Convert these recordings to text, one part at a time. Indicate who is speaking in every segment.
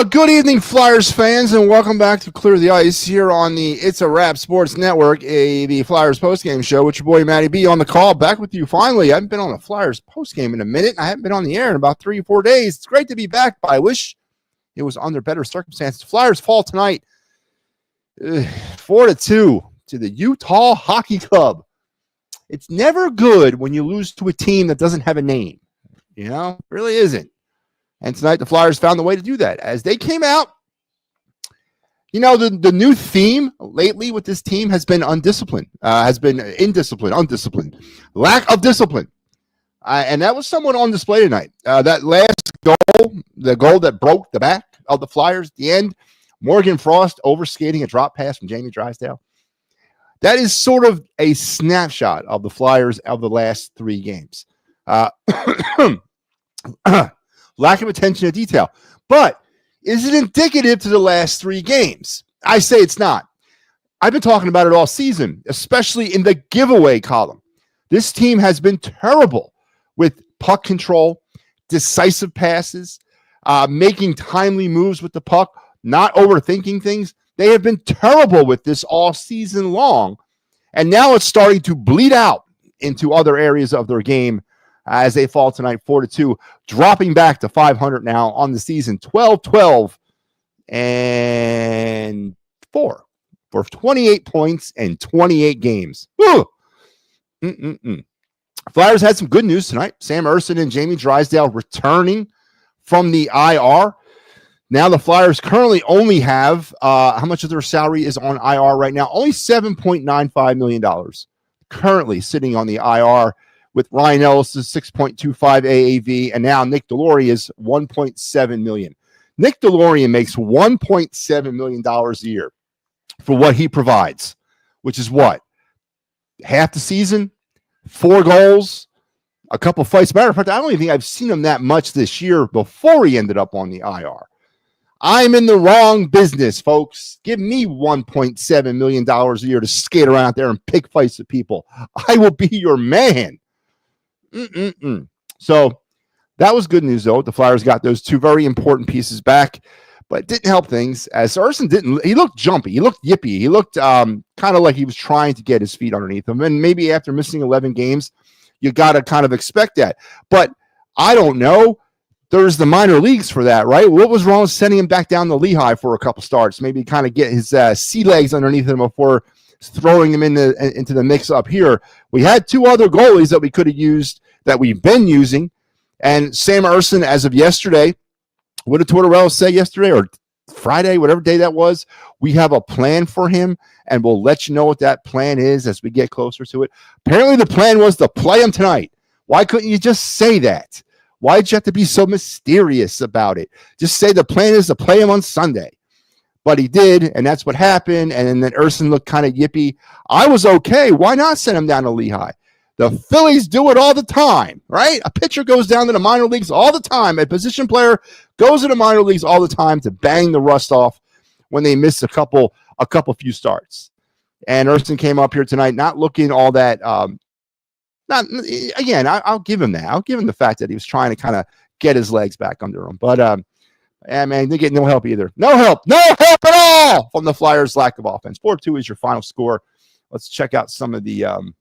Speaker 1: Good evening, Flyers fans, and welcome back to Clear the Ice here on the It's a Wrap Sports Network, the Flyers postgame show with your boy Matty B on the call. Back with you finally. I haven't been on the Flyers postgame in a minute. I haven't been on the air in about 3 or 4 days. It's great to be back, but I wish it was under better circumstances. Flyers fall tonight 4-2 to the Utah Hockey Club. It's never good when you lose to a team that doesn't have a name. You know, it really isn't. And tonight, the Flyers found the way to do that. As they came out, you know, the new theme lately with this team has been undisciplined, undisciplined, lack of discipline. And that was somewhat on display tonight. That last goal, the goal that broke the back of the Flyers at the end, Morgan Frost overskating a drop pass from Jamie Drysdale. That is sort of a snapshot of the Flyers of the last 3 games. Lack of attention to detail. But is it indicative to the last 3 games? I say it's not. I've been talking about it all season, especially in the giveaway column. This team has been terrible with puck control, decisive passes, making timely moves with the puck, not overthinking things. They have been terrible with this all season long. And now it's starting to bleed out into other areas of their game as they fall tonight 4-2, dropping back to 500 now on the season, 12-12 and 4 for 28 points and 28 games. Flyers had some good news tonight. Sam Ersson and Jamie Drysdale returning from the IR. Now the Flyers currently only have, how much of their salary is on IR right now? Only $7.95 million currently sitting on the IR, with Ryan Ellis' $6.25 AAV, and now Nick Deslauriers is $1.7 million. Nick Deslauriers makes $1.7 million a year for what he provides, which is what? Half the season, 4 goals, a couple fights. Matter of fact, I don't even think I've seen him that much this year before he ended up on the IR. I'm in the wrong business, folks. Give me $1.7 million a year to skate around out there and pick fights with people. I will be your man. So that was good news, though. The Flyers got those 2 very important pieces back, but it didn't help things as Ersson didn't. He looked jumpy. He looked yippy. He looked kind of like he was trying to get his feet underneath him. And maybe after missing 11 games, you got to kind of expect that. But I don't know. There's the minor leagues for that, right? What was wrong with sending him back down to Lehigh for a couple starts? Maybe kind of get his sea legs underneath him before throwing him into the mix up here. We had 2 other goalies that we could have used that we've been using. And Sam Ersson, as of yesterday, what did Tortorella say yesterday or Friday, whatever day that was? We have a plan for him, and we'll let you know what that plan is as we get closer to it. Apparently the plan was to play him tonight. Why couldn't you just say that? Why did you have to be so mysterious about it? Just say the plan is to play him on Sunday. But he did, and that's what happened. And then Ersson looked kind of yippy. I was okay. Why not send him down to Lehigh? The Phillies do it all the time, right? A pitcher goes down to the minor leagues all the time. A position player goes to the minor leagues all the time to bang the rust off when they miss a couple few starts. And Ersson came up here tonight not looking all that. I'll give him that. I'll give him the fact that he was trying to kind of get his legs back under him. But man, they get no help either. No help at all from the Flyers' lack of offense. 4-2 is your final score. Let's check out some of the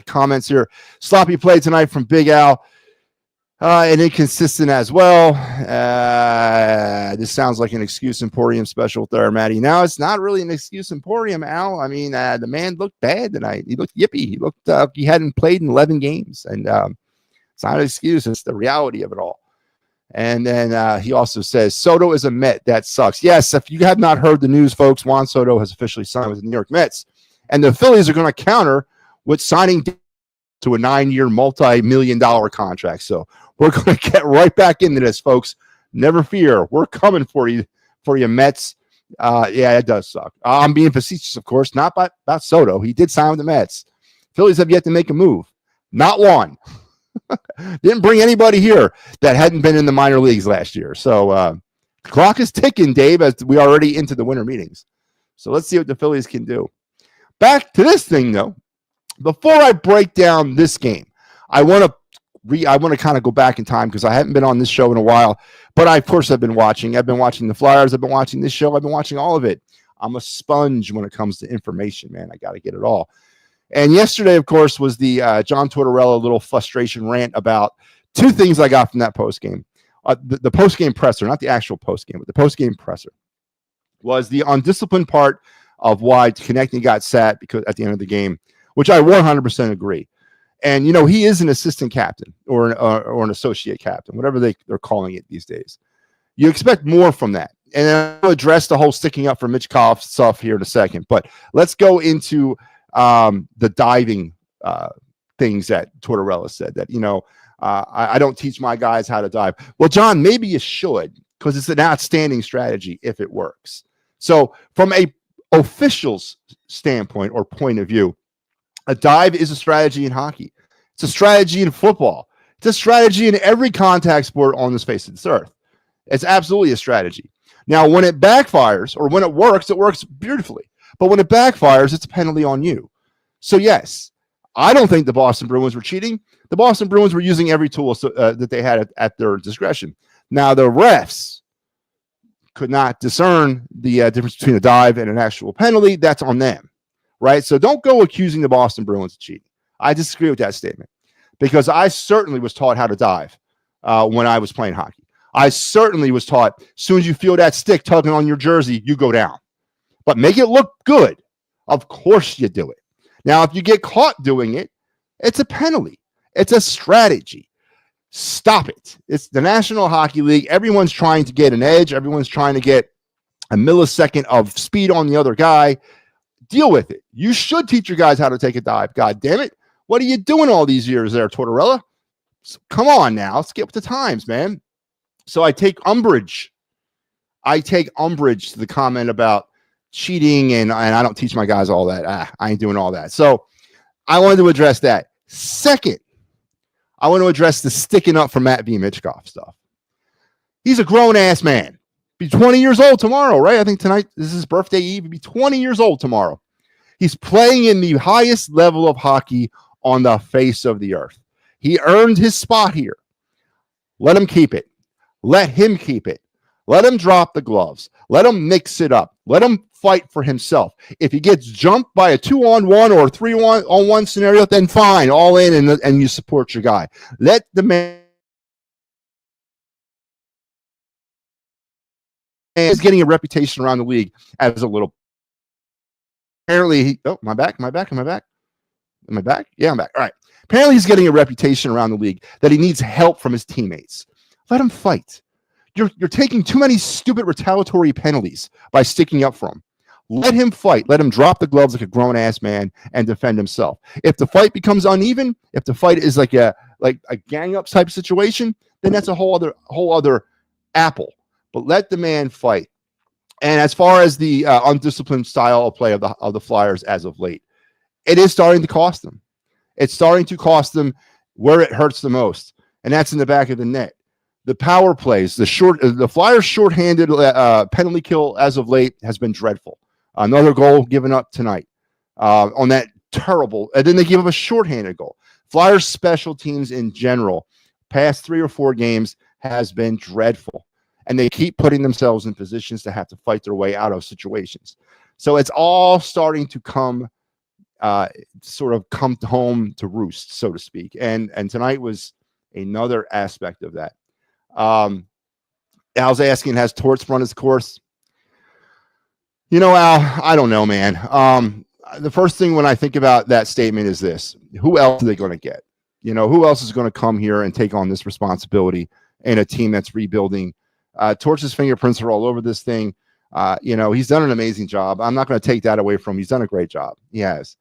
Speaker 1: comments here. Sloppy play tonight from Big Al. And inconsistent as well. This sounds like an Excuse Emporium special there, Matty. Now, it's not really an Excuse Emporium, Al. I mean, the man looked bad tonight. He looked yippy. He looked he hadn't played in 11 games. And it's not an excuse. It's the reality of it all. And then he also says, Soto is a Met. That sucks. Yes, if you have not heard the news, folks, Juan Soto has officially signed with the New York Mets. And the Phillies are going to counter with signing to a 9-year, multi-million-dollar contract. So we're going to get right back into this, folks. Never fear. We're coming for you, Mets. Yeah, it does suck. I'm being facetious, of course, not about Soto. He did sign with the Mets. Phillies have yet to make a move. Not one. Didn't bring anybody here that hadn't been in the minor leagues last year. So the clock is ticking, Dave, as we are already into the winter meetings. So let's see what the Phillies can do. Back to this thing, though. Before I break down this game, I want to I want to kind of go back in time because I haven't been on this show in a while, but of course I've been watching. I've been watching the Flyers. I've been watching this show. I've been watching all of it. I'm a sponge when it comes to information, man. I got to get it all. And yesterday, of course, was the John Tortorella little frustration rant about two things I got from that postgame. The postgame presser, not the actual postgame, but the postgame presser, was the undisciplined part of why Konechny got sat because at the end of the game, which I 100% agree. And, he is an assistant captain or an associate captain, whatever they're calling it these days. You expect more from that. And then I'll address the whole sticking up for Michkov stuff here in a second. But let's go into the diving things that Tortorella said that, I don't teach my guys how to dive. Well, John, maybe you should, because it's an outstanding strategy if it works. So from a official's standpoint or point of view, a dive is a strategy in hockey. It's a strategy in football. It's a strategy in every contact sport on this face of this earth. It's absolutely a strategy. Now, when it backfires or when it works beautifully. But when it backfires, it's a penalty on you. So, yes, I don't think the Boston Bruins were cheating. The Boston Bruins were using every tool that they had at their discretion. Now, the refs could not discern the difference between a dive and an actual penalty. That's on them, right? So don't go accusing the Boston Bruins of cheating. I disagree with that statement because I certainly was taught how to dive when I was playing hockey. I certainly was taught as soon as you feel that stick tugging on your jersey, you go down. But make it look good. Of course you do it. Now, if you get caught doing it, it's a penalty. It's a strategy. Stop it. It's the National Hockey League. Everyone's trying to get an edge. Everyone's trying to get a millisecond of speed on the other guy. Deal with it. You should teach your guys how to take a dive. God damn it. What are you doing all these years there, Tortorella? Come on now. Let's get with the times, man. So I take umbrage. to the comment about cheating and I don't teach my guys all that. I ain't doing all that. So I wanted to address that. Second, I want to address the sticking up for Matt V. Michkov stuff. He's a grown-ass man. Be 20 years old tomorrow, right? I think tonight, this is his birthday eve. He'll be 20 years old tomorrow. He's playing in the highest level of hockey on the face of the earth. He earned his spot here. Let him keep it. Let him keep it. Let him drop the gloves. Let him mix it up. Let him fight for himself. If he gets jumped by a 2-on-1 or a 3-on-1 scenario, then fine, all in, and you support your guy. Let the man is getting a reputation around the league as a little. Apparently, am I back? Am I back? Yeah, I'm back. All right. Apparently, he's getting a reputation around the league that he needs help from his teammates. Let him fight. You're taking too many stupid retaliatory penalties by sticking up for him. Let him fight. Let him drop the gloves like a grown-ass man and defend himself. If the fight becomes uneven, if the fight is like a gang-up type situation, then that's a whole other apple. But let the man fight. And as far as the undisciplined style of play of the Flyers as of late, it is starting to cost them. It's starting to cost them where it hurts the most, and that's in the back of the net. The power plays, the Flyers' shorthanded penalty kill as of late has been dreadful. Another goal given up tonight on that terrible, and then they give up a shorthanded goal. Flyers' special teams in general, past 3 or 4 games, has been dreadful. And they keep putting themselves in positions to have to fight their way out of situations. So it's all starting to come home to roost, so to speak. And tonight was another aspect of that. Al's asking, has Torts run his course? Al, I don't know, man. The first thing when I think about that statement is this. Who else are they going to get? Who else is going to come here and take on this responsibility in a team that's rebuilding? Torch's fingerprints are all over this thing. He's done an amazing job. I'm not going to take that away from him. He's done a great job. He has.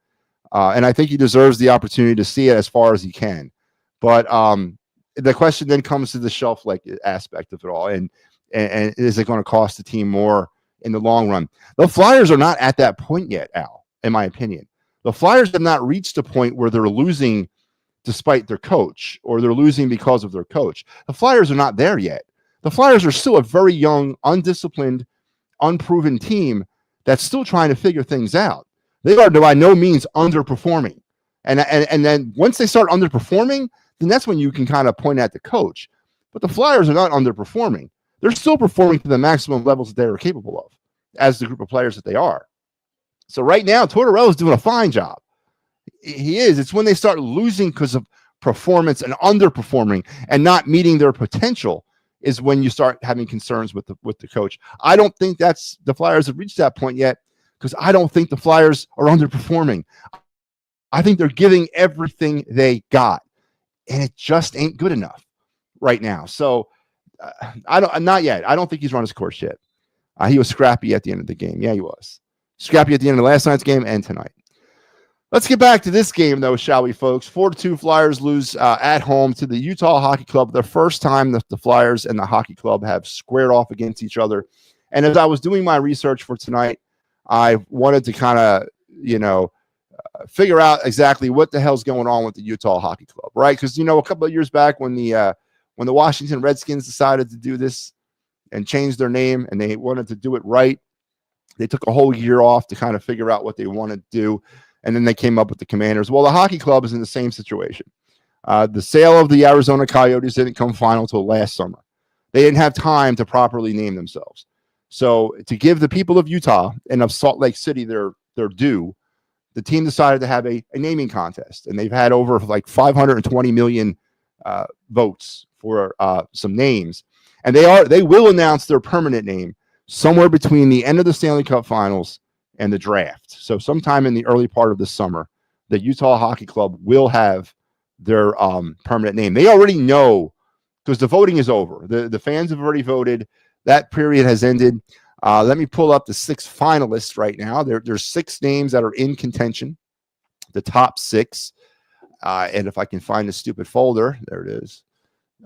Speaker 1: And I think he deserves the opportunity to see it as far as he can. But the question then comes to the shelf-like aspect of it all. And is it going to cost the team more in the long run? The Flyers are not at that point yet, Al, in my opinion. The Flyers have not reached a point where they're losing despite their coach or they're losing because of their coach. The Flyers are not there yet. The Flyers are still a very young, undisciplined, unproven team that's still trying to figure things out. They are by no means underperforming. And then once they start underperforming, then that's when you can kind of point at the coach. But the Flyers are not underperforming. They're still performing to the maximum levels that they are capable of as the group of players that they are. So right now, Tortorella is doing a fine job. He is. It's when they start losing because of performance and underperforming and not meeting their potential is when you start having concerns with the coach. I don't think that's the Flyers have reached that point yet because I don't think the Flyers are underperforming. I think they're giving everything they got, and it just ain't good enough right now. So not yet. I don't think he's run his course yet. He was scrappy at the end of the game. Yeah, he was scrappy at the end of last night's game and tonight. Let's get back to this game, though, shall we, folks? 4-2 Flyers lose at home to the Utah Hockey Club. The first time that the Flyers and the Hockey Club have squared off against each other. And as I was doing my research for tonight, I wanted to kind of, figure out exactly what the hell's going on with the Utah Hockey Club, right? Because, a couple of years back when the Washington Redskins decided to do this and change their name and they wanted to do it right, they took a whole year off to kind of figure out what they wanted to do. And then they came up with the Commanders. Well, the Hockey Club is in the same situation. The sale of the Arizona Coyotes didn't come final till last summer. They didn't have time to properly name themselves. So to give the people of Utah and of Salt Lake City their due, the team decided to have a naming contest. And they've had over like 520 million votes for some names. And they will announce their permanent name somewhere between the end of the Stanley Cup Finals and the draft. So sometime in the early part of the summer, the Utah Hockey Club will have their permanent name. They already know because the voting is over. The fans have already voted. That period has ended. Let me pull up the 6 finalists right now. There's 6 names that are in contention, the top 6. And if I can find the stupid folder, there it is.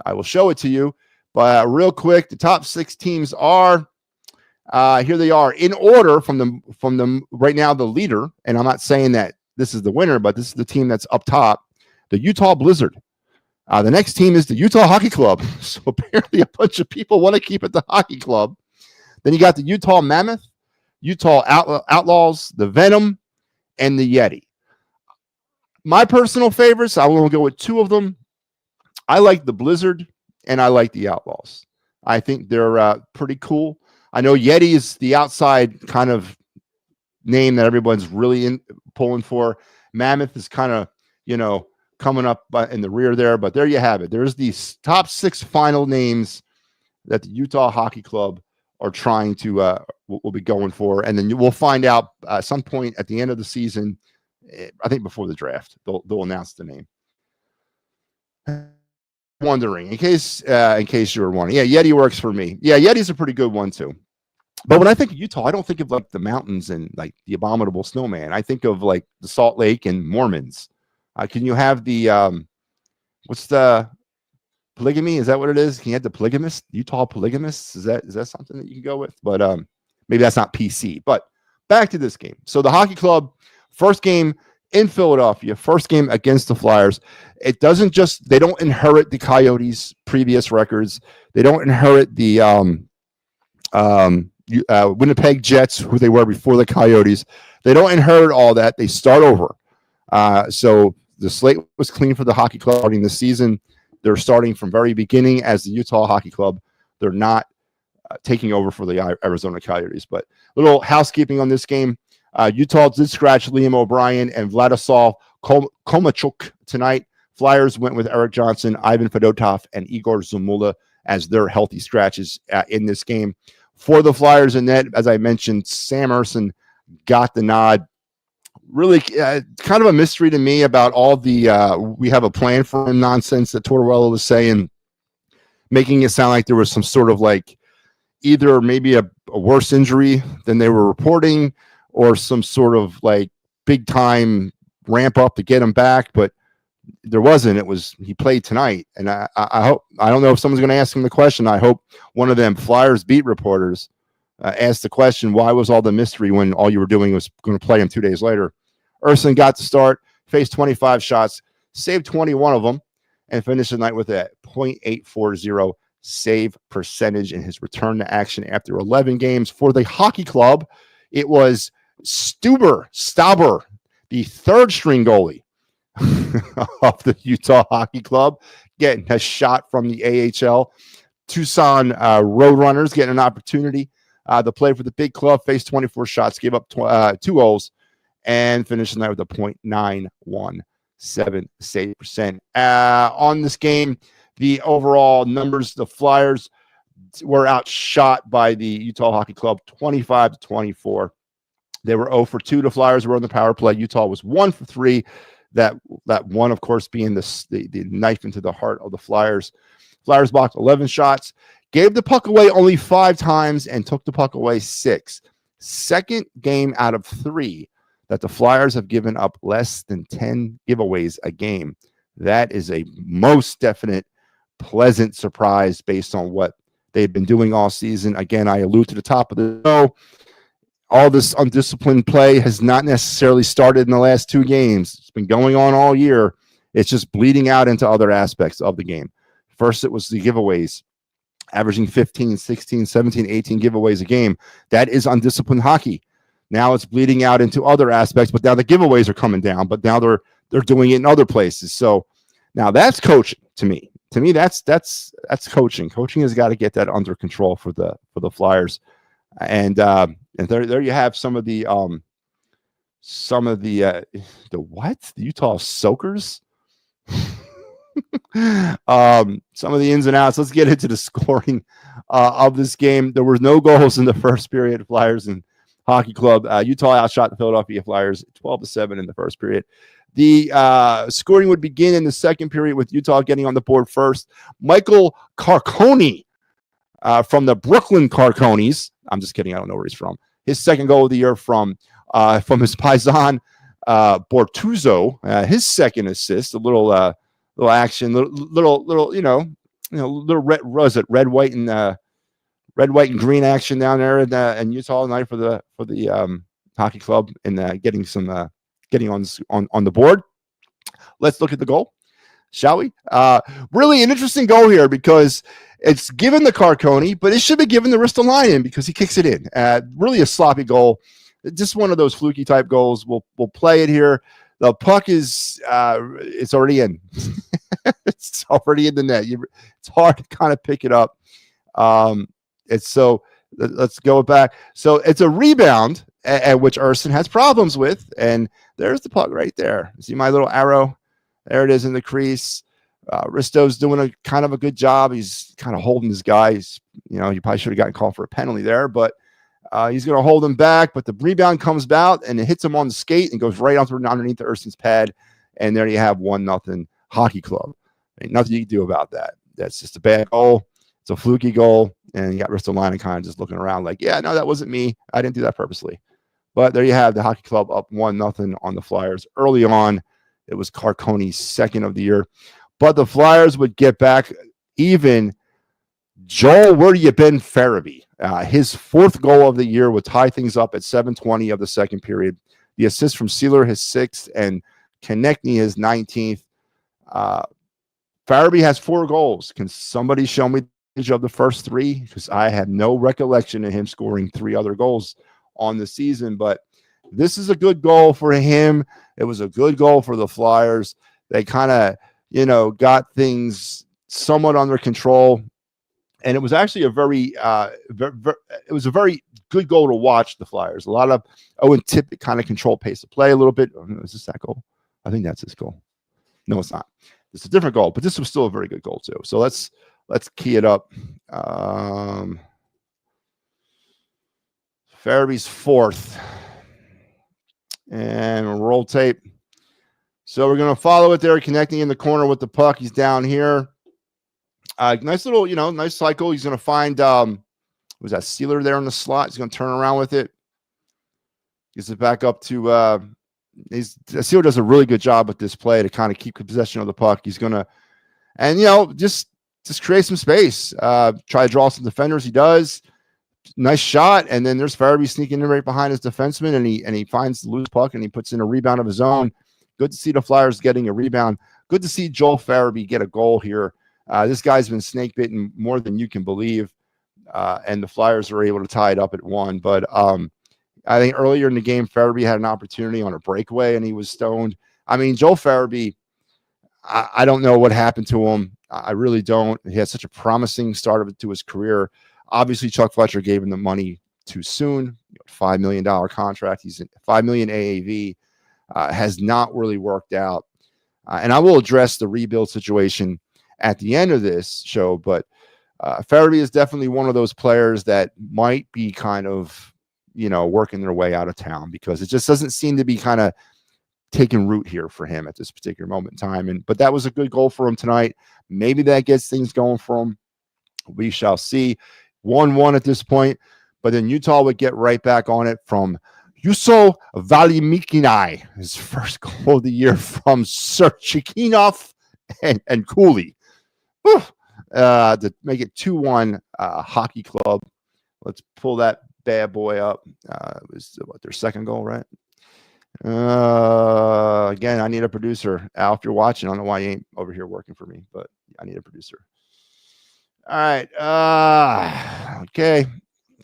Speaker 1: I will show it to you. But real quick, the top 6 teams are here they are in order from the right now, the leader, and I'm not saying that this is the winner, but this is the team that's up top, the Utah Blizzard. The next team is the Utah Hockey Club. So apparently a bunch of people want to keep it the Hockey Club. Then you got the Utah Mammoth, Utah Outlaws, the Venom, and the Yeti. My personal favorites, I will go with 2 of them. I like the Blizzard and I like the Outlaws. I think they're pretty cool. I know Yeti is the outside kind of name that everyone's really pulling for. Mammoth is kind of, coming up in the rear there. But there you have it. There's these top 6 final names that the Utah Hockey Club are trying to will be going for. And then we'll find out at some point at the end of the season, I think before the draft, they'll announce the name. Wondering in case you were wondering. Yeah, Yeti works for me. Yeah, Yeti's a pretty good one too. But when I think of Utah, I don't think of like the mountains and like the abominable snowman. I think of like the Salt Lake and Mormons. Can you have the what's the polygamy? Is that what it is? Can you have the polygamist? Utah polygamists? Is that something that you can go with? But maybe that's not PC. But back to this game. So the Hockey Club, first game in Philadelphia, first game against the Flyers. It doesn't just, they don't inherit the Coyotes' previous records. They don't inherit the Winnipeg Jets, who they were before the Coyotes. They don't inherit all that. They start over. So the slate was clean for the Hockey Club starting the season. They're starting from very beginning as the Utah Hockey Club. They're not taking over for the Arizona Coyotes. But a little housekeeping on this game. Utah did scratch Liam O'Brien and Vladislav Komachuk tonight. Flyers went with Eric Johnson, Ivan Fedotov, and Igor Zamula as their healthy scratches in this game. For the Flyers in net, as I mentioned, Sam Ersson got the nod. Really kind of a mystery to me about all the we have a plan for him nonsense that Tortorella was saying, making it sound like there was some sort of like either maybe a worse injury than they were reporting or some sort of like big time ramp up to get him back. But there wasn't. It was he played tonight. And I hope, I don't know if someone's going to ask him the question. I hope one of them Flyers beat reporters asked the question, why was all the mystery when all you were doing was going to play him 2 days later? Ersson got to start, faced 25 shots, saved 21 of them, and finished the night with a .840 save percentage in his return to action after 11 games. For the Hockey Club, it was Stauber, the third string goalie, of the Utah Hockey Club, getting a shot from the AHL. Tucson Roadrunners getting an opportunity to play for the big club, faced 24 shots, gave up 2 goals, and finished the night with a .917 save percent. On this game, the overall numbers, the Flyers were outshot by the Utah Hockey Club 25-24. They were 0 for 2. The Flyers were on the power play. Utah was 1 for 3. That one, of course, being the knife into the heart of the Flyers. Flyers blocked 11 shots, gave the puck away only 5 times, and took the puck away 6. Second game out of 3 that the Flyers have given up less than 10 giveaways a game. That is a most definite pleasant surprise based on what they've been doing all season. Again, I allude to the top of the show. All this undisciplined play has not necessarily started in the last 2 games. It's been going on all year. It's just bleeding out into other aspects of the game. First, it was the giveaways, averaging 15, 16, 17, 18 giveaways a game. That is undisciplined hockey. Now it's bleeding out into other aspects, but now the giveaways are coming down, but now they're doing it in other places. So now that's coaching to me. To me, that's coaching. Coaching has got to get that under control for the Flyers. And there you have some of the Utah Soakers. Some of the ins and outs. Let's get into the scoring of this game. There were no goals in the first period. Flyers and Hockey Club. Utah outshot the Philadelphia Flyers 12-7 in the first period. The scoring would begin in the second period with Utah getting on the board first. Michael Carcone from the Brooklyn Carcones. I'm just kidding. I don't know where he's from. His second goal of the year from his paisan Bortuzzo. His second assist. A little action. Little little red. Was it red, white, and green action down there in Utah tonight for the Hockey Club and getting on the board. Let's look at the goal, shall we? Really an interesting goal here because it's given the Carcone, but it should be given the Ristolainen because he kicks it in. Really a sloppy goal. Just one of those fluky type goals. We'll play it here. The puck is it's already in. It's already in the net. It's hard to kind of pick it up. Let's go back. So it's a rebound at which Urson has problems with, and there's the puck right there. See my little arrow? There it is in the crease. Risto's doing a kind of a good job. He's kind of holding his guy. He probably should have gotten called for a penalty there, but he's going to hold him back. But the rebound comes out and it hits him on the skate and goes right underneath Urson's pad. And there you have 1-0 Hockey Club. Ain't nothing you can do about that. That's just a bad goal. It's a fluky goal. And you got Ristolainen kind of just looking around like, yeah, no, that wasn't me. I didn't do that purposely. But there you have the Hockey Club up 1-0 on the Flyers. Early on, it was Carcone's second of the year. But the Flyers would get back even. Joel, where you been, Farabee? His 4th goal of the year would tie things up at 7:20 of the second period. The assist from Sealer, his 6th, and Konechny, his 19th. Farabee has 4 goals. Can somebody show me of the first 3? Because I have no recollection of him scoring 3 other goals on the season. But this is a good goal for him. It was a good goal for the Flyers. They kind of, got things somewhat under control. And it was actually a very good goal to watch the Flyers. A lot of Owen Tippett kind of control pace of play a little bit. Is this that goal? I think that's his goal. No, it's not. It's a different goal, but this was still a very good goal too. So let's key it up. Farabee's 4th. And roll tape. So we're going to follow it there, connecting in the corner with the puck. He's down here. Nice little, nice cycle. He's going to find, was that Sealer there in the slot? He's going to turn around with it. Gets it back up to, Sealer does a really good job with this play to kind of keep possession of the puck. He's going to, and, just create some space. Try to draw some defenders. He does. Nice shot. And then there's Farabee sneaking in right behind his defenseman, and he finds the loose puck, and he puts in a rebound of his own. Good to see the Flyers getting a rebound. Good to see Joel Farabee get a goal here. This guy's been snake bitten more than you can believe. And the Flyers are able to tie it up at 1. But I think earlier in the game, Farabee had an opportunity on a breakaway, and he was stoned. I mean, Joel Farabee I don't know what happened to him. I really don't. He had such a promising start to his career. Obviously, Chuck Fletcher gave him the money too soon. $5 million contract. He's in $5 million AAV. Has not really worked out. And I will address the rebuild situation at the end of this show, but Farabee is definitely one of those players that might be kind of, working their way out of town, because it just doesn't seem to be kind of taking root here for him at this particular moment in time. But that was a good goal for him tonight. Maybe that gets things going for him. We shall see. 1-1 at this point, but then Utah would get right back on it from Juuso Valimikini, his first goal of the year from Serchikinov and Cooley. To make it 2-1 Hockey Club. Let's pull that bad boy up. It was their second goal, right? Again, I need a producer. Al, if you're watching, I don't know why you ain't over here working for me, but I need a producer. All right. Okay.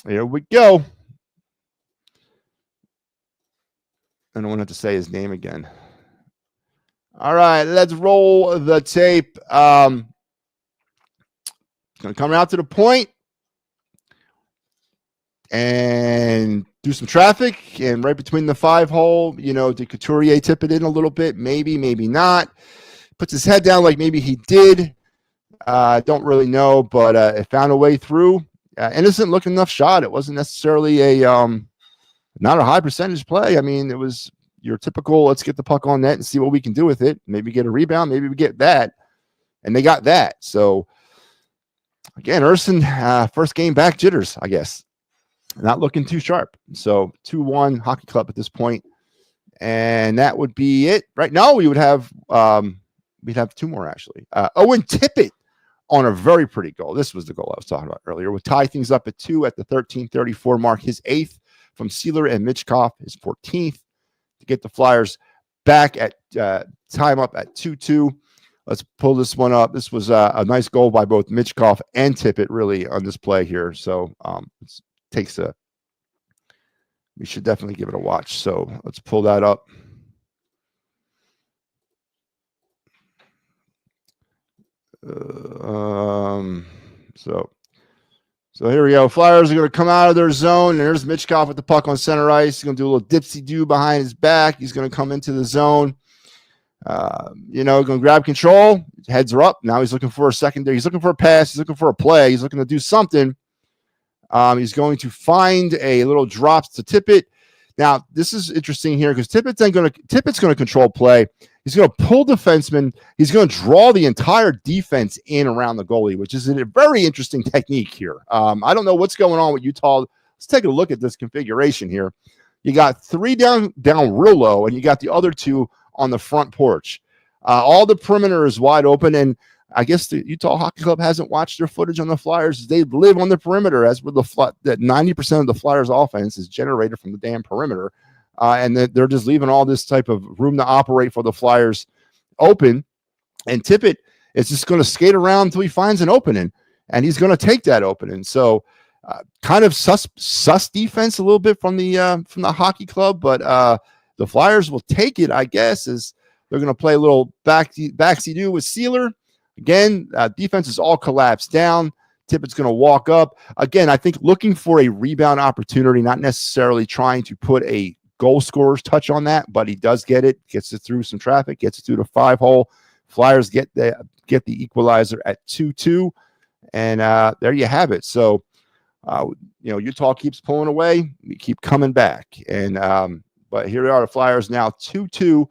Speaker 1: Here we go. I don't want to say his name again. All right, let's roll the tape. Going to come out to the point and do some traffic, and right between the 5-hole, did Couturier tip it in a little bit? Maybe, maybe not. Puts his head down like maybe he did. Don't really know, but it found a way through. Innocent looking enough shot. It wasn't necessarily not a high percentage play. I mean, it was your typical, let's get the puck on net and see what we can do with it. Maybe get a rebound. Maybe we get that. And they got that. So, again, Urson, first game back jitters, I guess. Not looking too sharp. So 2-1 Hockey Club at this point. And that would be it. Right now, we would have we'd have two more, actually. Owen Tippett on a very pretty goal. This was the goal I was talking about earlier. Would tie things up at 2 at the 13:34 mark. His 8th from Sealer and Michkov, his 14th to get the Flyers back at time up at 2-2. Let's pull this one up. This was a nice goal by both Michkov and Tippett, really, on this play here. So we should definitely give it a watch. So let's pull that up. So here we go. Flyers are going to come out of their zone. And there's Michkov with the puck on center ice. He's going to do a little dipsy-do behind his back. He's going to come into the zone. Going to grab control. Heads are up. Now he's looking for a secondary. He's looking for a pass. He's looking for a play. He's looking to do something. He's going to find a little drops to Tippett. Now, this is interesting here because Tippett's going to control play. He's going to pull defensemen. He's going to draw the entire defense in around the goalie, which is a very interesting technique here. I don't know what's going on with Utah. Let's take a look at this configuration here. You got 3 down real low, and you got the other 2 on the front porch. All the perimeter is wide open, and I guess the Utah Hockey Club hasn't watched their footage on the Flyers. They live on the perimeter, as with that 90% of the Flyers' offense is generated from the damn perimeter, and they're just leaving all this type of room to operate for the Flyers open. And Tippett is just going to skate around until he finds an opening, and he's going to take that opening. So, kind of sus defense a little bit from the Hockey Club, but the Flyers will take it, I guess, as they're going to play a little backseat-do with Sealer. Again, defense is all collapsed down. Tippett's going to walk up. Again, I think looking for a rebound opportunity, not necessarily trying to put a goal scorer's touch on that, but he does get it, gets it through some traffic, gets it through the 5-hole. Flyers get the equalizer at 2-2, and there you have it. So, Utah keeps pulling away. We keep coming back. And but here we are, the Flyers now 2-2.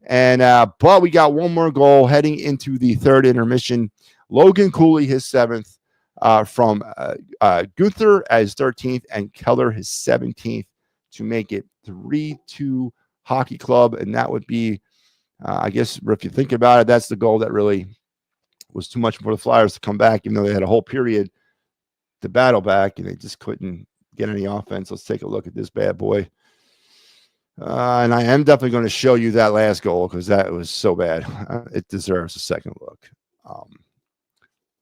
Speaker 1: And but we got one more goal heading into the third intermission. Logan Cooley, his 7th, from Gunther at his 13th, and Keller his 17th to make it 3-2 Hockey Club. And that would be, I guess, if you think about it, that's the goal that really was too much for the Flyers to come back, even though they had a whole period to battle back, and they just couldn't get any offense. Let's take a look at this bad boy. And I am definitely going to show you that last goal because that was so bad. It deserves a second look.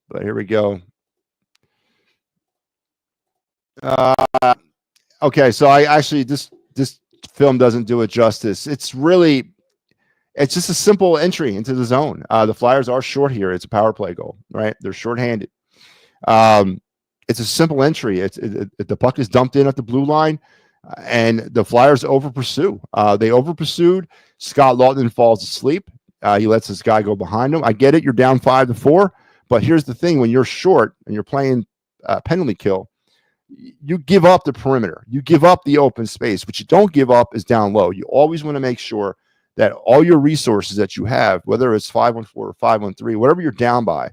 Speaker 1: But here we go. Okay, so I actually this film doesn't do it justice. It's really It's just a simple entry into the zone. The Flyers are short here. It's a power play goal, right? They're shorthanded. It's a simple entry. The puck is dumped in at the blue line, and the Flyers over pursue. They over pursued. Scott Laughton falls asleep. He lets this guy go behind him. I get it. You're down 5-4, but here's the thing: when you're short and you're playing penalty kill, you give up the perimeter. You give up the open space. What you don't give up is down low. You always want to make sure that all your resources that you have, whether it's 5-on-4 or 5-on-3, whatever you're down by,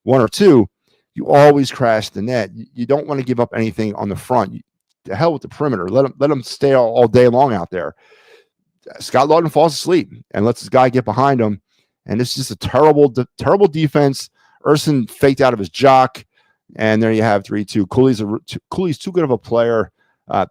Speaker 1: 1 or 2, you always crash the net. You don't want to give up anything on the front. To hell with the perimeter. Let them stay all day long out there. Scott Laughton falls asleep and lets this guy get behind him, and it's just a terrible defense. Urson faked out of his jock, and there you have 3-2. Cooley's too good of a player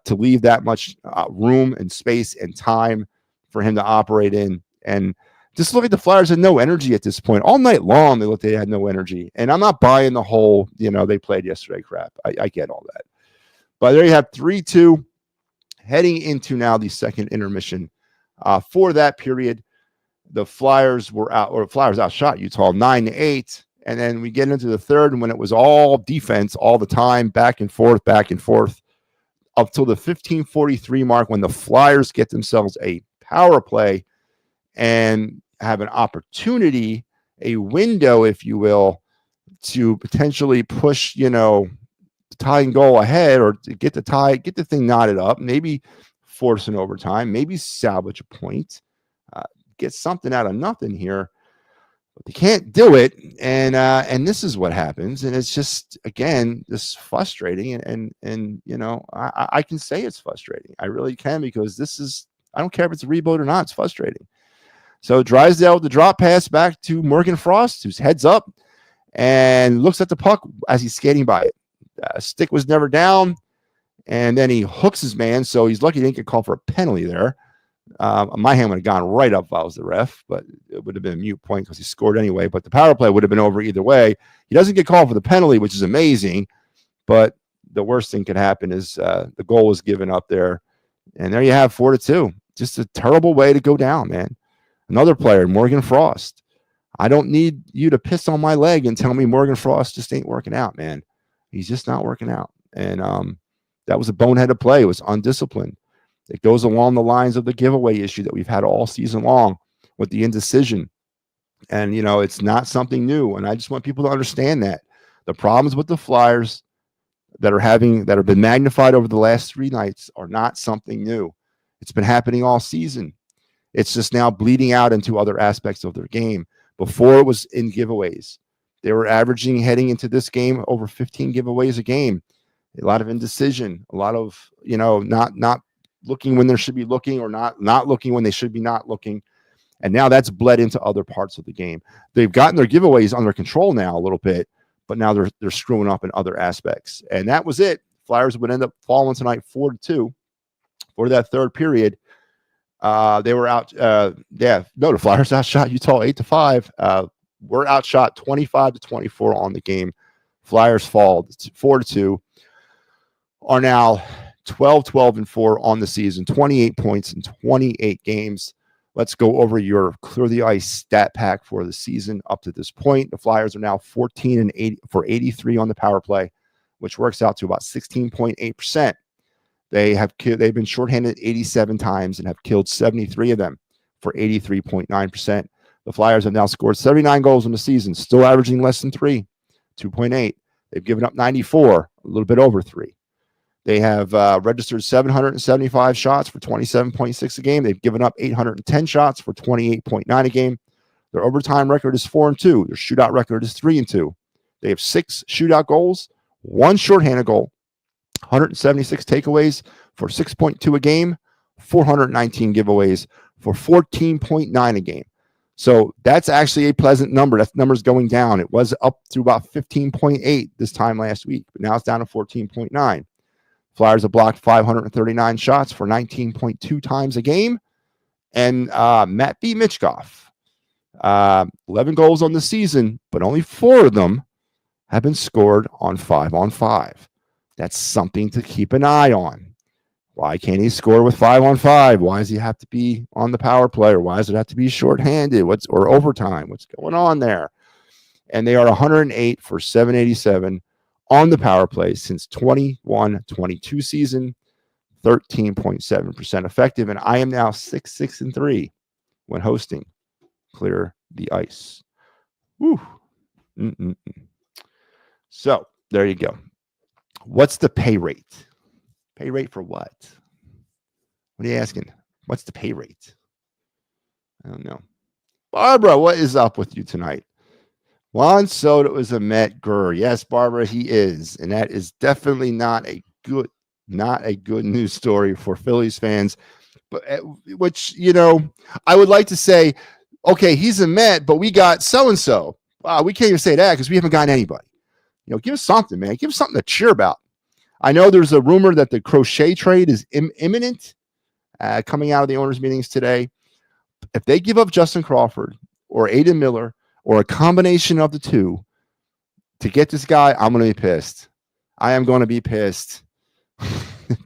Speaker 1: to leave that much room and space and time for him to operate in. And just look at the Flyers had no energy at this point. All night long, they looked they had no energy. And I'm not buying the whole, they played yesterday crap. I get all that. But there you have 3-2 heading into now the second intermission. For that period, the Flyers outshot Utah 9-8. And then we get into the third, and when it was all defense all the time, back and forth, up till the 15:43 mark, when the Flyers get themselves a power play and have an opportunity, a window, if you will, to potentially push, the tying goal ahead, or to get the thing knotted up, maybe force an overtime, maybe salvage a point, get something out of nothing here. But they can't do it, and this is what happens, and it's just, again, this frustrating, and I can say it's frustrating. I really can, because I don't care if it's a rebuild or not, it's frustrating. So Drysdale with the drop pass back to Morgan Frost, who's heads up and looks at the puck as he's skating by it. Stick was never down, and then he hooks his man, so he's lucky he didn't get called for a penalty there. My hand would have gone right up if I was the ref, but it would have been a mute point because he scored anyway. But the power play would have been over either way. He doesn't get called for the penalty, which is amazing, but the worst thing could happen is the goal was given up there. And there you have 4-2. Just a terrible way to go down, man. Another player, Morgan Frost. I don't need you to piss on my leg and tell me Morgan Frost just ain't working out, man. He's just not working out. And that was a boneheaded play. It was undisciplined. It goes along the lines of the giveaway issue that we've had all season long with the indecision. And, it's not something new. And I just want people to understand that. The problems with the Flyers that have been magnified over the last 3 nights are not something new. It's been happening all season. It's just now bleeding out into other aspects of their game. Before, it was in giveaways. They were averaging, heading into this game, over 15 giveaways a game. A lot of indecision, a lot of, not looking when they should be looking, or not looking when they should be not looking. And now that's bled into other parts of the game. They've gotten their giveaways under control now a little bit, but now they're screwing up in other aspects. And that was it. Flyers would end up falling tonight 4-2 for that third period. They were out. The Flyers outshot Utah 8-5. We're outshot 25-24 on the game. Flyers fall 4-2. Are now 12-12-4 on the season, 28 points in 28 games. Let's go over your Clear the Ice stat pack for the season up to this point. The Flyers are now 14-8 for 83 on the power play, which works out to about 16.8%. They've been shorthanded 87 times and have killed 73 of them for 83.9%. The Flyers have now scored 79 goals in the season, still averaging less than 3, 2.8. They've given up 94, a little bit over 3. They have registered 775 shots for 27.6 a game. They've given up 810 shots for 28.9 a game. Their overtime record is 4-2. Their shootout record is 3-2. They have 6 shootout goals, 1 shorthanded goal, 176 takeaways for 6.2 a game, 419 giveaways for 14.9 a game. So that's actually a pleasant number. That number's going down. It was up to about 15.8 this time last week, but now it's down to 14.9. Flyers have blocked 539 shots for 19.2 times a game. And Matt B. Mitchkoff, 11 goals on the season, but only 4 of them have been scored on 5-on-5. That's something to keep an eye on. Why can't he score with 5-on-5? Why does he have to be on the power play? Or why does it have to be shorthanded? Or overtime? What's going on there? And they are 108 for 787 on the power play since 21-22 season, 13.7% effective. And I am now 6-6-3 when hosting Clear the Ice. Woo. Mm-mm-mm. So there you go. What's the pay rate? Pay rate for what? What are you asking? What's the pay rate? I don't know. Barbara, what is up with you tonight? Juan Soto is a Met. Grr. Yes, Barbara, he is. And that is definitely not a good news story for Phillies fans. But which, I would like to say, okay, he's a Met, but we got so-and-so. Wow, we can't even say that because we haven't gotten anybody. Give us something, man. Give us something to cheer about. I know there's a rumor that the Crochet trade is imminent coming out of the owners' meetings today. If they give up Justin Crawford or Aiden Miller or a combination of the two to get this guy, I'm going to be pissed. I am going to be pissed.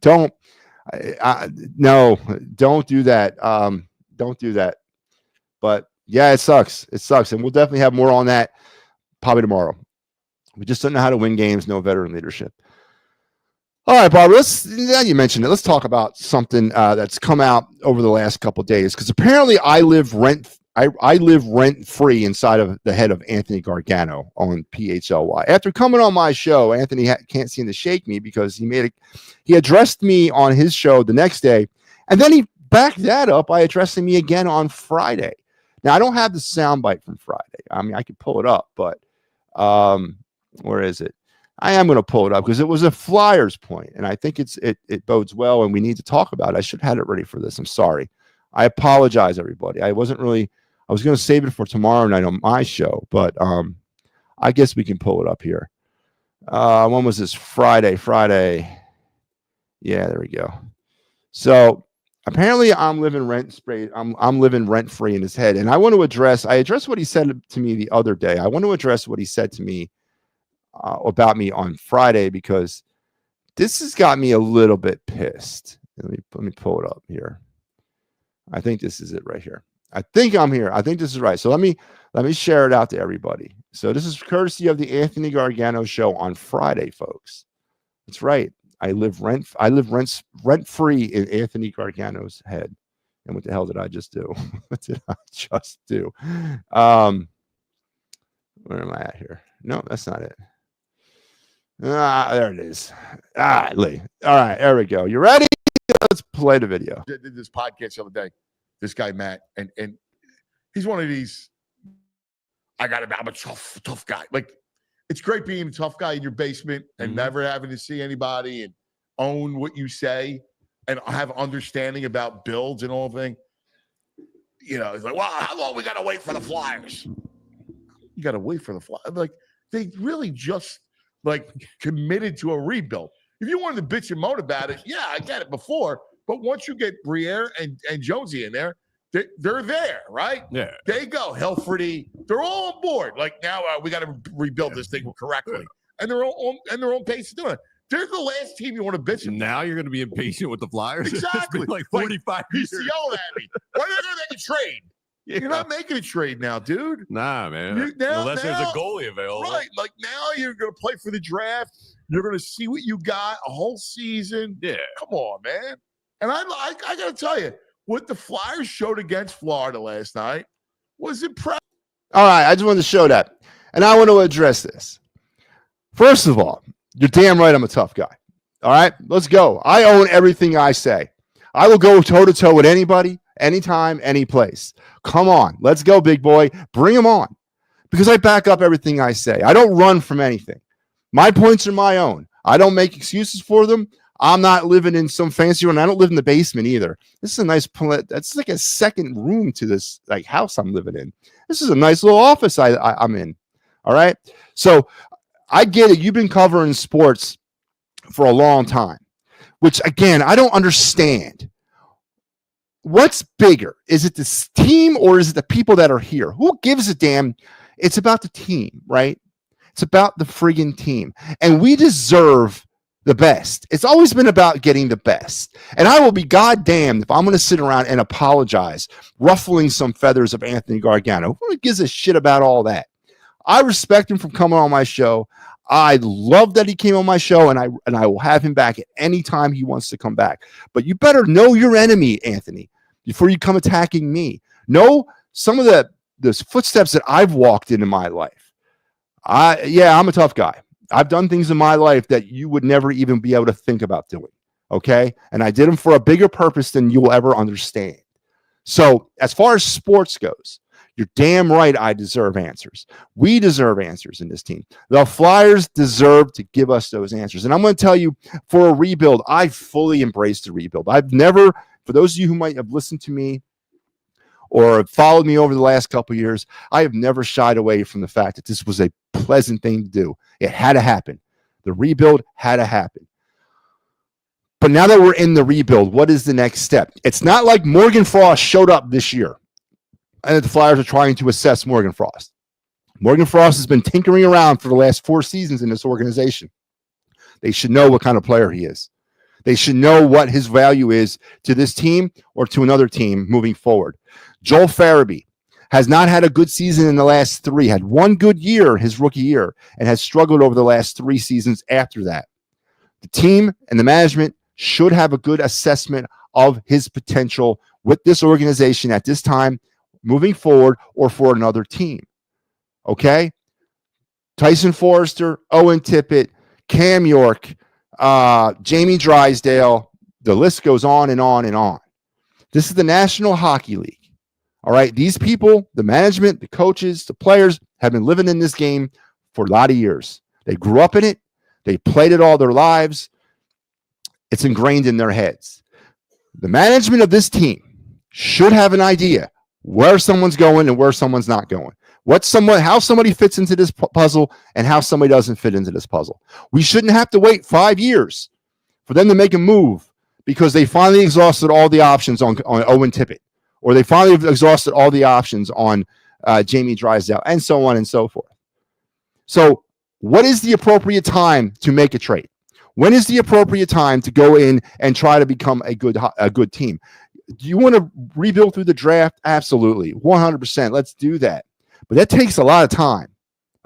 Speaker 1: Don't do that. Don't do that. But yeah, it sucks. It sucks. And we'll definitely have more on that probably tomorrow. We just don't know how to win games, no veteran leadership. All right, Barbara, now you mentioned it. Let's talk about something that's come out over the last couple of days, because apparently I live rent-free inside of the head of Anthony Gargano on PHLY. After coming on my show, Anthony can't seem to shake me because he addressed me on his show the next day, and then he backed that up by addressing me again on Friday. Now, I don't have the soundbite from Friday. I mean, I could pull it up, but where is it? I am going to pull it up because it was a Flyers point, and I think it bodes well, and we need to talk about it. I should have had it ready for this. I'm sorry. I apologize, everybody. I was going to save it for tomorrow night on my show, but I guess we can pull it up here. When was this? Friday. Yeah, there we go. So apparently I'm living rent-free. I'm living rent-free in his head, and I addressed what he said to me the other day. I want to address what he said to me about me on Friday, because this has got me a little bit pissed. Let me pull it up here. I think this is it right here. I think I'm here. I think this is right. So let me share it out to everybody. So this is courtesy of the Anthony Gargano show on Friday, folks. That's right. I live rent free in Anthony Gargano's head. And what the hell did I just do? What did I just do? Where am I at here? No, that's not it. There it is. All right, Lee. All right, there we go. You ready? Let's play the video.
Speaker 2: I did this podcast the other day. This guy, Matt, and he's one of these, I'm a tough guy. Like, it's great being a tough guy in your basement and never having to see anybody and own what you say and have understanding about builds and all thing. It's like, well, how long we got to wait for the Flyers? You got to wait for the Flyers. Like, they really just committed to a rebuild. If you wanted to bitch and moan about it, yeah, I get it before. But once you get Briere and Jonesy in there, they're there, right?
Speaker 3: Yeah.
Speaker 2: They go. Helfrey, they're all on board. Like, now we got to rebuild this thing correctly. And they're all on their own pace to do it. They're the last team you want to bitch about.
Speaker 3: Now you're going to be impatient with the Flyers?
Speaker 2: Exactly.
Speaker 3: It's been 45 years.
Speaker 2: He's yelling at me. Why are they going to make a trade? Yeah. You're not making a trade now, dude.
Speaker 3: Nah, man. Unless there's a goalie available.
Speaker 2: Right. Like, now you're going to play for the draft. You're going to see what you got a whole season.
Speaker 3: Yeah.
Speaker 2: Come on, man. And I got to tell you, what the Flyers showed against Florida last night was impressive.
Speaker 1: All right. I just wanted to show that. And I want to address this. First of all, you're damn right I'm a tough guy. All right? Let's go. I own everything I say. I will go toe-to-toe with anybody, anytime, any place. Come on. Let's go, big boy. Bring them on. Because I back up everything I say. I don't run from anything. My points are my own. I don't make excuses for them. I'm not living in some fancy room. I don't live in the basement either. This is a nice, that's like a second room to this house I'm living in. This is a nice little office I'm in. All right. So I get it. You've been covering sports for a long time, which again, I don't understand. What's bigger? Is it this team or is it the people that are here? Who gives a damn? It's about the team, right? It's about the friggin' team. And we deserve the best. It's always been about getting the best. And I will be goddamned if I'm going to sit around and apologize, ruffling some feathers of Anthony Gargano. Who gives a shit about all that? I respect him from coming on my show. I love that he came on my show, and I will have him back at any time he wants to come back. But you better know your enemy, Anthony, before you come attacking me. Know some of those footsteps that I've walked in my life. I'm a tough guy. I've done things in my life that you would never even be able to think about doing. Okay. And I did them for a bigger purpose than you will ever understand. So as far as sports goes, you're damn right I deserve answers. We deserve answers in this team. The Flyers deserve to give us those answers. And I'm going to tell you, for a rebuild, I fully embraced the rebuild. I've never, for those of you who might have listened to me or followed me over the last couple of years, I have never shied away from the fact that this was a pleasant thing to do. It had to happen. The rebuild had to happen. But now that we're in the rebuild, what is the next step? It's not like Morgan Frost showed up this year and the Flyers are trying to assess Morgan Frost. Morgan Frost has been tinkering around for the last 4 seasons in this organization. They should know what kind of player he is. They should know what his value is to this team or to another team moving forward. Joel Farabee has not had a good season in the last 3, had one good year, his rookie year, and has struggled over the last 3 seasons after that. The team and the management should have a good assessment of his potential with this organization at this time, moving forward, or for another team. Okay? Tyson Forrester, Owen Tippett, Cam York, Jamie Drysdale, the list goes on and on and on. This is the National Hockey League. All right, these people, the management, the coaches, the players have been living in this game for a lot of years. They grew up in it. They played it all their lives. It's ingrained in their heads. The management of this team should have an idea where someone's going and where someone's not going. How somebody fits into this puzzle and how somebody doesn't fit into this puzzle. We shouldn't have to wait 5 years for them to make a move because they finally exhausted all the options on Owen Tippett, or they finally exhausted all the options on Jamie Drysdale, and so on and so forth. So what is the appropriate time to make a trade? When is the appropriate time to go in and try to become a good team? Do you want to rebuild through the draft? Absolutely. 100%. Let's do that. But that takes a lot of time.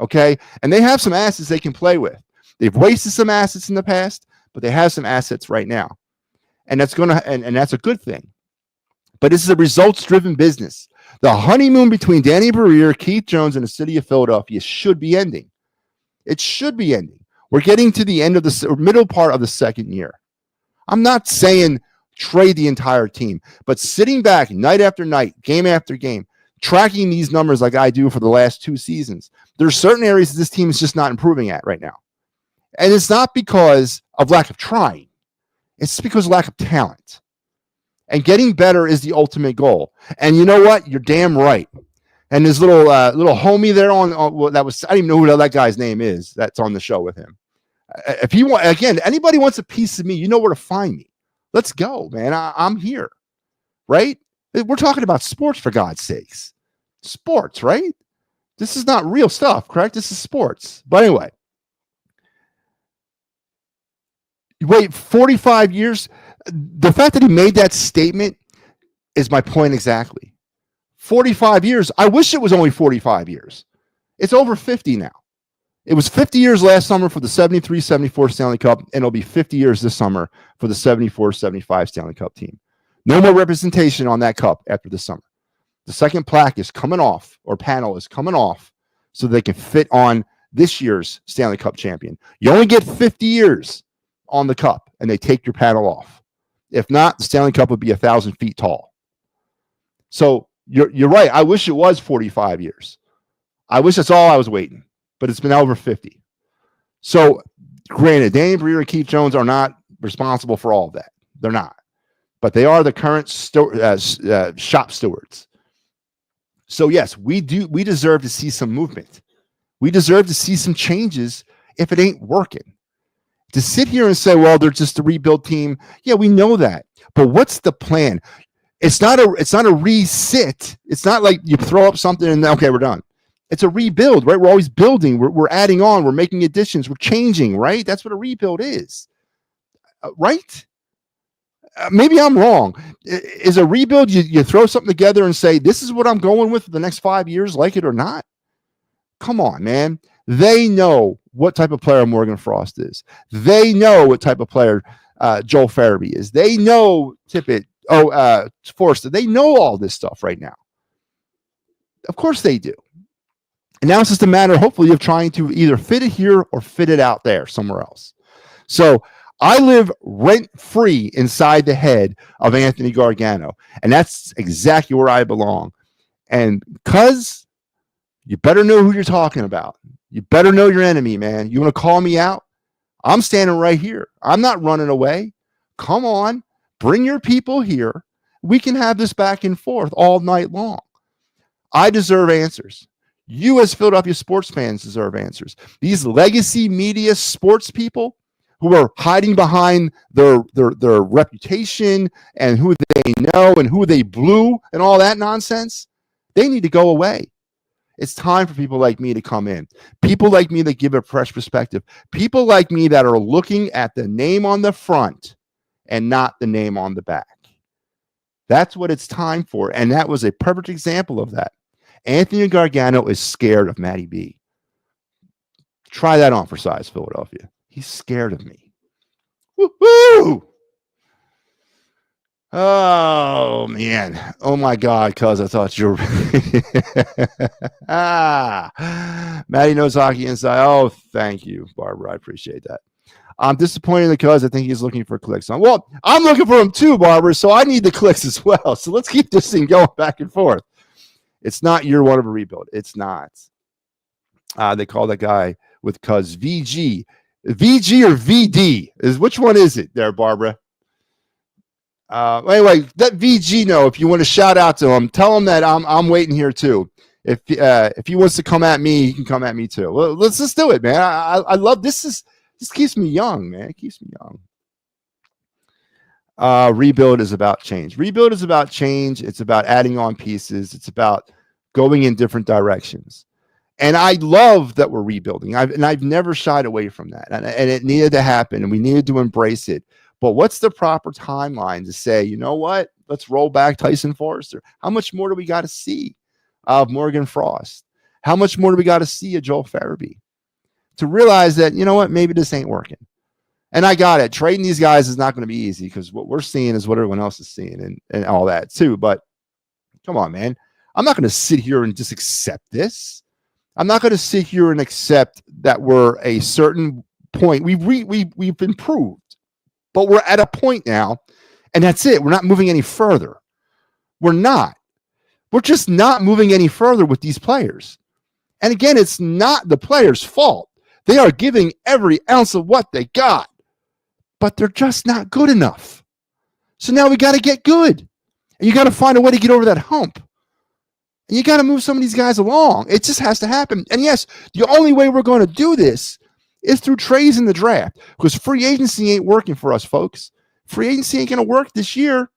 Speaker 1: Okay? And they have some assets they can play with. They've wasted some assets in the past, but they have some assets right now. And that's and that's a good thing. But this is a results-driven business. The honeymoon between Danny Briere, Keith Jones, and the city of Philadelphia should be ending. It should be ending. We're getting to the end of the middle part of the second year. I'm not saying trade the entire team, but sitting back night after night, game after game, tracking these numbers like I do for the last 2 seasons, there's certain areas that this team is just not improving at right now. And it's not because of lack of trying. It's because of lack of talent. And getting better is the ultimate goal. And you know what? You're damn right. And this little homie there that was, I don't even know who that guy's name is that's on the show with him. If he want, again, anybody wants a piece of me, you know where to find me. Let's go, man. I'm here, right? We're talking about sports, for God's sakes. Sports, right? This is not real stuff, correct? This is sports. But anyway, you wait 45 years. The fact that he made that statement is my point exactly. 45 years. I wish it was only 45 years. It's over 50 now. It was 50 years last summer for the 73-74 Stanley Cup, and it'll be 50 years this summer for the 74-75 Stanley Cup team. No more representation on that cup after this summer. The second plaque is coming off, or panel is coming off, so they can fit on this year's Stanley Cup champion. You only get 50 years on the cup, and they take your panel off. If not, the Stanley Cup would be 1,000 feet tall. So you're right. I wish it was 45 years. I wish that's all I was waiting, but it's been over 50. So granted, Danny Briere and Keith Jones are not responsible for all of that. They're not. But they are the current shop stewards. So yes, we deserve to see some movement. We deserve to see some changes if it ain't working. To sit here and say, well, they're just a rebuild team. Yeah, we know that. But what's the plan? It's not a resit. It's not like you throw up something and okay, we're done. It's a rebuild, right? We're always building. We're adding on. We're making additions. We're changing, right? That's what a rebuild is. right? Maybe I'm wrong. Is a rebuild, you throw something together and say, this is what I'm going with for the next 5 years, like it or not? Come on, man. They know what type of player Morgan Frost is. They know what type of player Joel Farabee is. They know Tippett, Forster. They know all this stuff right now. Of course they do. And now it's just a matter, hopefully, of trying to either fit it here or fit it out there somewhere else. So I live rent-free inside the head of Anthony Gargano, and that's exactly where I belong. And cuz you better know who you're talking about. You better know your enemy, man. You want to call me out? I'm standing right here. I'm not running away. Come on, bring your people here. We can have this back and forth all night long. I deserve answers. You as Philadelphia sports fans deserve answers. These legacy media sports people who are hiding behind their reputation and who they know and who they blew and all that nonsense, they need to go away. It's time for people like me to come in. People like me that give a fresh perspective. People like me that are looking at the name on the front and not the name on the back. That's what it's time for. And that was a perfect example of that. Anthony Gargano is scared of Matty B. Try that on for size, Philadelphia. He's scared of me. Woo-hoo! Oh, man. Oh, my God, cuz I thought you were... Matty knows hockey inside. Oh, thank you, Barbara. I appreciate that. I'm disappointed in the cuz. I think he's looking for clicks on. Well, I'm looking for him too, Barbara, so I need the clicks as well. So let's keep this thing going back and forth. It's not year one of a rebuild. It's not. They call that guy with cuz VG. VG or VD? Which one is it there, Barbara? Anyway, let VG know if you want to shout out to him. Tell him that I'm waiting here too. If he wants to come at me, he can come at me too. Well, let's just do it, man. I love this. This keeps me young, man. It keeps me young. Rebuild is about change. Rebuild is about change. It's about adding on pieces. It's about going in different directions. And I love that we're rebuilding. I've never shied away from that. And it needed to happen, and we needed to embrace it. But what's the proper timeline to say, you know what? Let's roll back Tyson Forrester. How much more do we got to see of Morgan Frost? How much more do we got to see of Joel Farabee to realize that, you know what, maybe this ain't working? And I got it. Trading these guys is not going to be easy because what we're seeing is what everyone else is seeing and all that too. But come on, man. I'm not going to sit here and just accept this. I'm not going to sit here and accept that we're a certain point. We've improved, but we're at a point now, and that's it. We're not moving any further. We're not. We're just not moving any further with these players. And again, it's not the players' fault. They are giving every ounce of what they got, but they're just not good enough. So now we got to get good, and you got to find a way to get over that hump. And you got to move some of these guys along. It just has to happen. And yes, the only way we're going to do this is through trades in the draft, because free agency ain't working for us, folks. Free agency ain't going to work this year.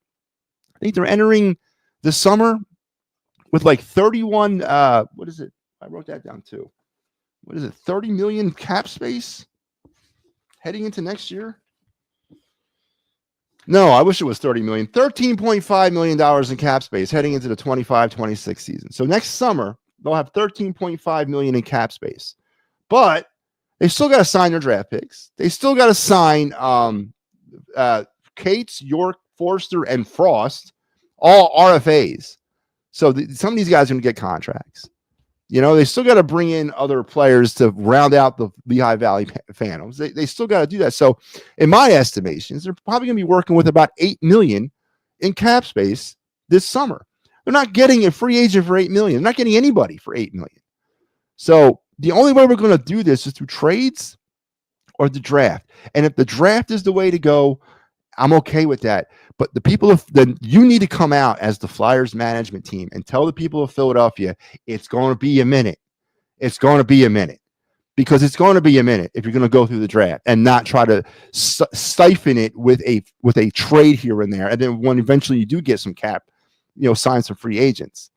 Speaker 1: I think they're entering the summer with like 31, what is it? I wrote that down too. What is it? 30 million cap space heading into next year? No, I wish it was 30 million. $13.5 million in cap space heading into the 25-26 season. So next summer, they'll have $13.5 million in cap space. But they still got to sign their draft picks. They still got to sign Cates, York, Forster, and Frost, all RFAs. So some of these guys are going to get contracts. You know, they still got to bring in other players to round out the Lehigh Valley Phantoms. They still got to do that. So in my estimations, they're probably going to be working with about $8 million in cap space this summer. They're not getting a free agent for $8 million. They're not getting anybody for $8 million. So the only way we're going to do this is through trades or the draft. And if the draft is the way to go, I'm okay with that. But the people you need to come out as the Flyers management team and tell the people of Philadelphia, it's going to be a minute. It's going to be a minute, because it's going to be a minute if you're going to go through the draft and not try to siphon it with a trade here and there. And then when eventually you do get some cap, sign some free agents.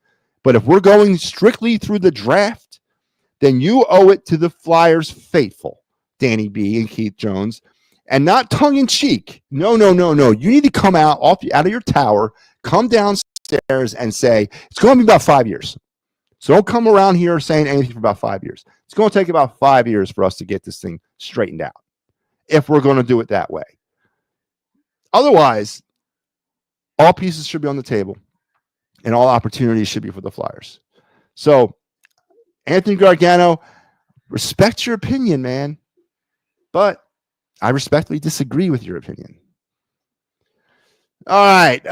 Speaker 1: But if we're going strictly through the draft, then you owe it to the Flyers faithful, Danny B and Keith Jones, and not tongue in cheek. No. You need to come out of your tower, come downstairs and say, it's going to be about 5 years. So don't come around here saying anything for about 5 years. It's going to take about 5 years for us to get this thing straightened out if we're going to do it that way. Otherwise, all pieces should be on the table and all opportunities should be for the Flyers. So, Anthony Gargano, respect your opinion, man. But I respectfully disagree with your opinion. All right.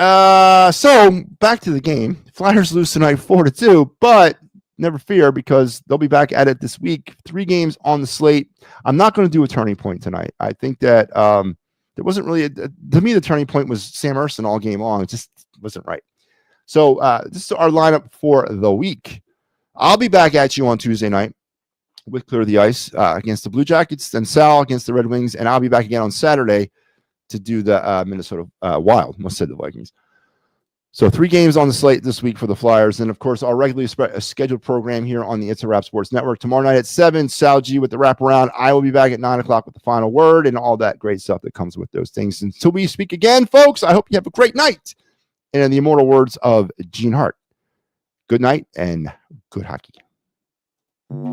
Speaker 1: So back to the game. Flyers lose tonight 4-2, but never fear because they'll be back at it this week. 3 games on the slate. I'm not going to do a turning point tonight. I think that there wasn't really, to me, the turning point was Sam Ersson all game long. It just wasn't right. So this is our lineup for the week. I'll be back at you on Tuesday night with Clear the Ice against the Blue Jackets, and Sal against the Red Wings, and I'll be back again on Saturday to do the Minnesota Wild. Almost said the Vikings. So 3 games on the slate this week for the Flyers, and of course our regularly scheduled program here on the It's a Wrap Sports Network. Tomorrow night at 7, Sal G with the wraparound. I will be back at 9 o'clock with the final word and all that great stuff that comes with those things. Until we speak again, folks, I hope you have a great night. And in the immortal words of Gene Hart, good night and good hockey.
Speaker 4: I'll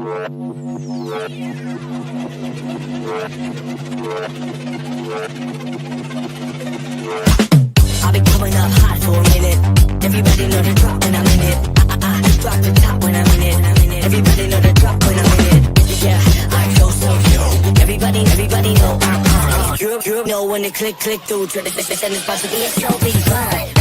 Speaker 4: be coming up hot for a minute. Everybody know the drop when I'm in it. Drop the top when I'm in it. Everybody know the drop when I'm in it. Yeah, I'm so. Everybody know I'm you know when the click through. Try to send this about to be a so big fun.